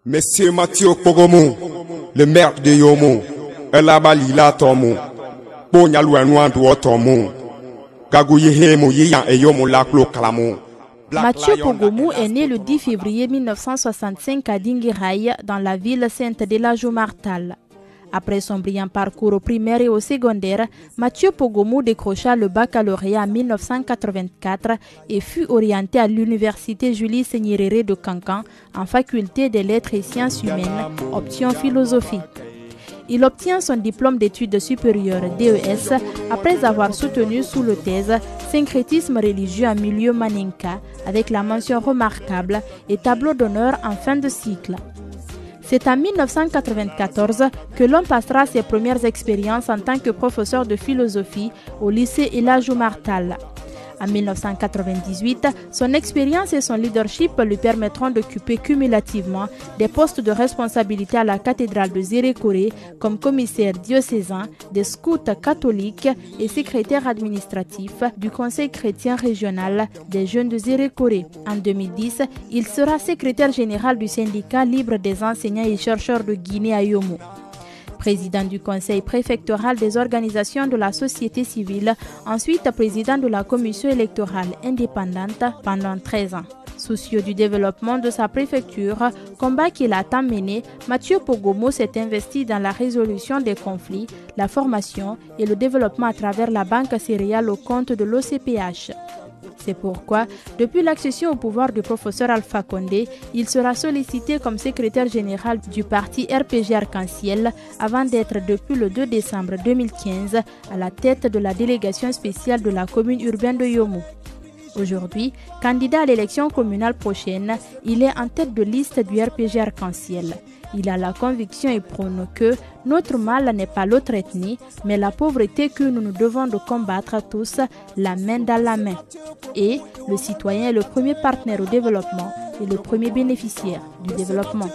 Monsieur Mathieu Pogomo, le maire de Yomo, Elabalila Tomo, Bonyalouanouandou Tomo, Gagouyehemo Yiyan et Yomo Laklo Kalamo. Mathieu Pogomo est né le 10 février 1965 à Dinguiraï, dans la ville sainte d'El Martal. Après son brillant parcours au primaire et au secondaire, Mathieu Pogomo décrocha le baccalauréat en 1984 et fut orienté à l'université Julie Nyerere de Kankan en faculté des lettres et sciences humaines, option philosophie. Il obtient son diplôme d'études supérieures DES après avoir soutenu sous le thèse Syncrétisme religieux en milieu maninka avec la mention remarquable et tableau d'honneur en fin de cycle. C'est en 1994 que l'on passera ses premières expériences en tant que professeur de philosophie au lycée El Martal. En 1998, son expérience et son leadership lui permettront d'occuper cumulativement des postes de responsabilité à la cathédrale de Zérékoré comme commissaire diocésain des scouts catholiques et secrétaire administratif du Conseil chrétien régional des jeunes de Zérékoré. En 2010, il sera secrétaire général du syndicat libre des enseignants et chercheurs de Guinée à Yomo. Président du conseil préfectoral des organisations de la société civile, ensuite président de la commission électorale indépendante pendant 13 ans. Soucieux du développement de sa préfecture, combat qu'il a tant mené, Mathieu Pogomo s'est investi dans la résolution des conflits, la formation et le développement à travers la banque céréale au compte de l'OCPH. C'est pourquoi, depuis l'accession au pouvoir du professeur Alpha Condé, il sera sollicité comme secrétaire général du parti RPG Arc-en-Ciel avant d'être depuis le 2 décembre 2015 à la tête de la délégation spéciale de la commune urbaine de Yomo. Aujourd'hui, candidat à l'élection communale prochaine, il est en tête de liste du RPG Arc-en-Ciel. Il a la conviction et prône que notre mal n'est pas l'autre ethnie, mais la pauvreté que nous nous devons de combattre tous, la main dans la main. Et le citoyen est le premier partenaire au développement et le premier bénéficiaire du développement.